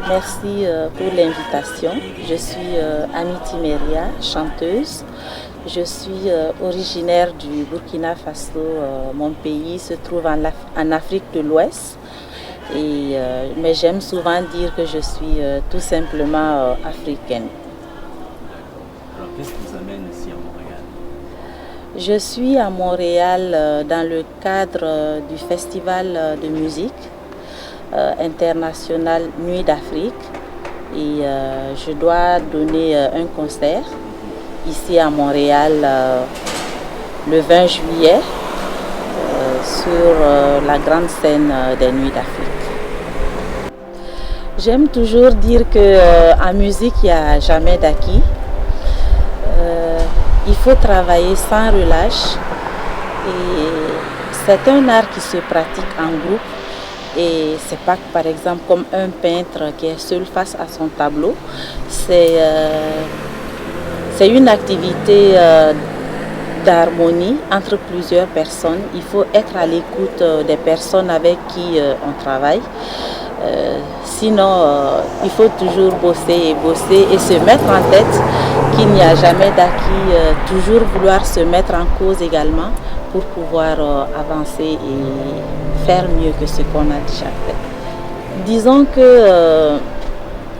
Merci pour l'invitation. Je suis Amity Meria, chanteuse. Je suis originaire du Burkina Faso. Mon pays se trouve en Afrique de l'Ouest. Mais j'aime souvent dire que je suis tout simplement africaine. Alors, qu'est-ce qui vous amène ici à Montréal? Je suis à Montréal dans le cadre du festival de musique international Nuit d'Afrique. Et je dois donner un concert ici à Montréal le 20 juillet sur la grande scène des Nuits d'Afrique. J'aime toujours dire qu'en musique, il n'y a jamais d'acquis. Il faut travailler sans relâche. Et c'est un art qui se pratique en groupe. Et c'est pas par exemple comme un peintre qui est seul face à son tableau. C'est une activité d'harmonie entre plusieurs personnes. Il faut être à l'écoute des personnes avec qui on travaille. Sinon, il faut toujours bosser et se mettre en tête qu'il n'y a jamais d'acquis. Toujours vouloir se mettre en cause également pour pouvoir avancer et faire mieux que ce qu'on a déjà fait. Disons que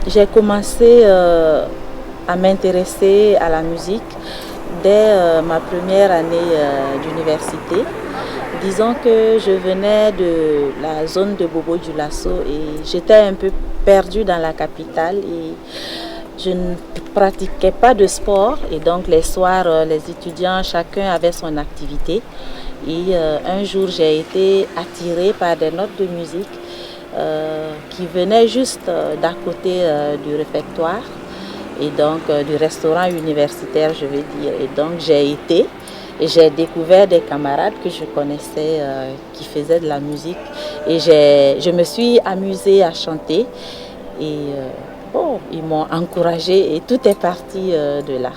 j'ai commencé à m'intéresser à la musique dès ma première année d'université. Disons que je venais de la zone de Bobo-Dioulasso et j'étais un peu perdue dans la capitale et je ne pratiquais pas de sport et donc les soirs, les étudiants, chacun avait son activité. Et un jour, j'ai été attirée par des notes de musique qui venaient juste d'à côté du réfectoire et donc du restaurant universitaire, je vais dire. Et donc, j'ai été et j'ai découvert des camarades que je connaissais qui faisaient de la musique. Et je me suis amusée à chanter et ils m'ont encouragée et tout est parti de là.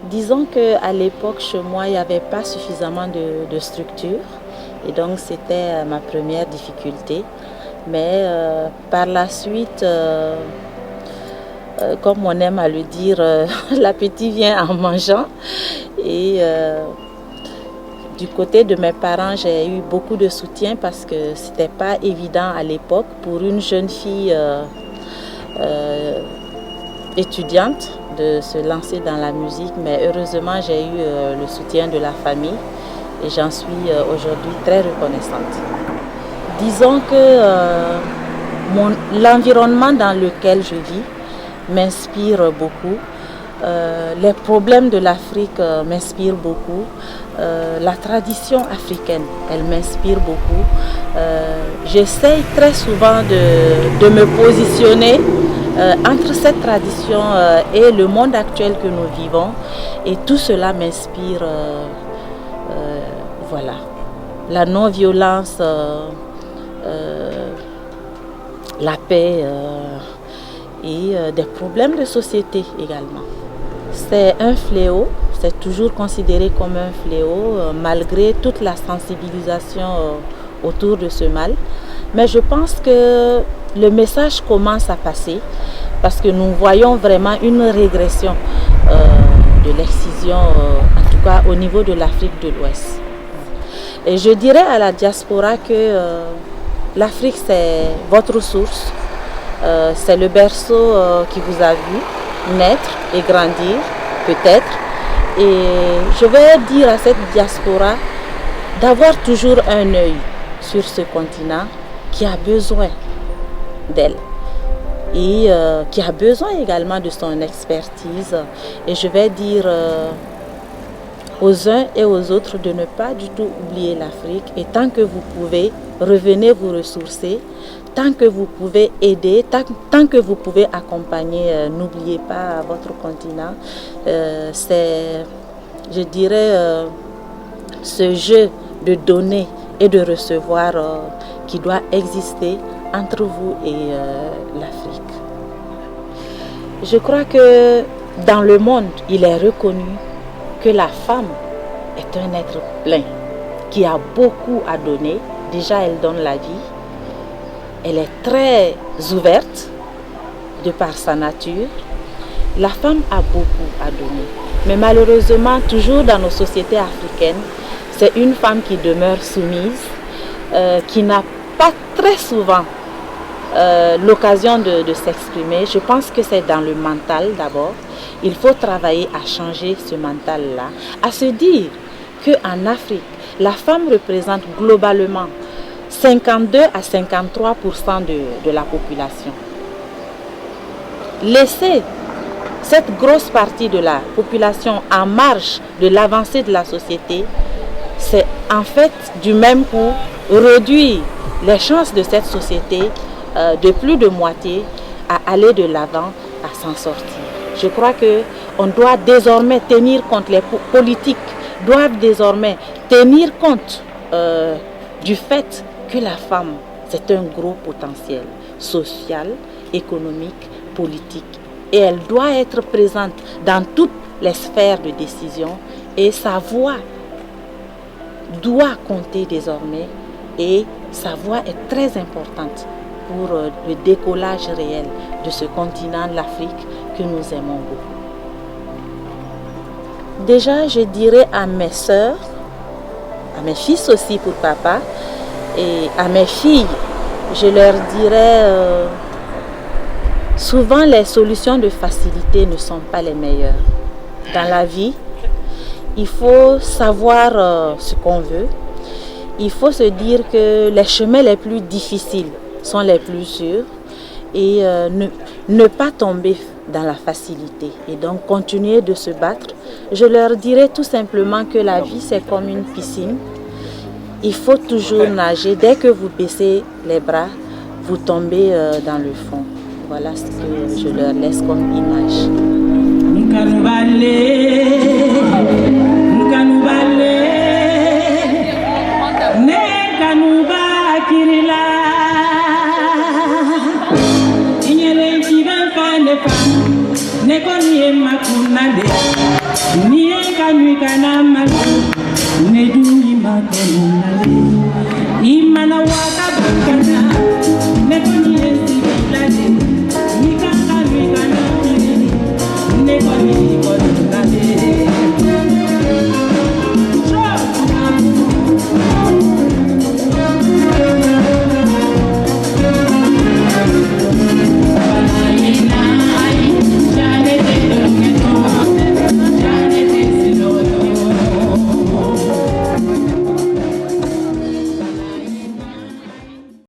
Disons qu'à l'époque, chez moi, il n'y avait pas suffisamment de structure. Et donc, c'était ma première difficulté. Mais par la suite, comme on aime à le dire, l'appétit vient en mangeant. Et du côté de mes parents, j'ai eu beaucoup de soutien parce que ce n'était pas évident à l'époque pour une jeune fille étudiante de se lancer dans la musique, mais heureusement j'ai eu le soutien de la famille et j'en suis aujourd'hui très reconnaissante. Disons que l'environnement dans lequel je vis m'inspire beaucoup. Les problèmes de l'Afrique m'inspirent beaucoup. La tradition africaine, elle m'inspire beaucoup. J'essaye très souvent de me positionner entre cette tradition et le monde actuel que nous vivons. Et tout cela m'inspire, voilà, la non-violence, la paix et des problèmes de société également. C'est un fléau, c'est toujours considéré comme un fléau malgré toute la sensibilisation autour de ce mal. Mais je pense que le message commence à passer parce que nous voyons vraiment une régression de l'excision, en tout cas au niveau de l'Afrique de l'Ouest. Et je dirais à la diaspora que l'Afrique c'est votre source, c'est le berceau qui vous a vu naître et grandir peut-être. Et je vais dire à cette diaspora d'avoir toujours un œil sur ce continent qui a besoin d'elle et qui a besoin également de son expertise. Et je vais dire aux uns et aux autres de ne pas du tout oublier l'Afrique. Et tant que vous pouvez, revenez vous ressourcer. Tant que vous pouvez aider, tant que vous pouvez accompagner, n'oubliez pas votre continent. C'est, je dirais, ce jeu de donner et de recevoir qui doit exister entre vous et l'Afrique. Je crois que dans le monde, il est reconnu que la femme est un être plein, qui a beaucoup à donner. Déjà, elle donne la vie. Elle est très ouverte de par sa nature. La femme a beaucoup à donner. Mais malheureusement, toujours dans nos sociétés africaines, c'est une femme qui demeure soumise, qui n'a pas très souvent l'occasion de s'exprimer. Je pense que c'est dans le mental d'abord. Il faut travailler à changer ce mental-là, à se dire qu'en Afrique, la femme représente globalement 52 à 53% de la population. Laisser cette grosse partie de la population en marge de l'avancée de la société, c'est en fait du même coup réduire les chances de cette société de plus de moitié à aller de l'avant, à s'en sortir. Je crois qu'on doit désormais tenir compte, les politiques doivent désormais tenir compte du fait que la femme, c'est un gros potentiel social, économique, politique. Et elle doit être présente dans toutes les sphères de décision et sa voix doit compter désormais et sa voix est très importante pour le décollage réel de ce continent, l'Afrique, que nous aimons beaucoup. Déjà, je dirais à mes sœurs, à mes fils aussi pour papa, et à mes filles, je leur dirais souvent les solutions de facilité ne sont pas les meilleures. Dans la vie, il faut savoir ce qu'on veut. Il faut se dire que les chemins les plus difficiles sont les plus sûrs et ne pas tomber dans la facilité et donc continuer de se battre. Je leur dirais tout simplement que la vie c'est comme une piscine. Il faut toujours nager. Dès que vous baissez les bras, vous tombez dans le fond. Voilà ce que je leur laisse comme image. Ne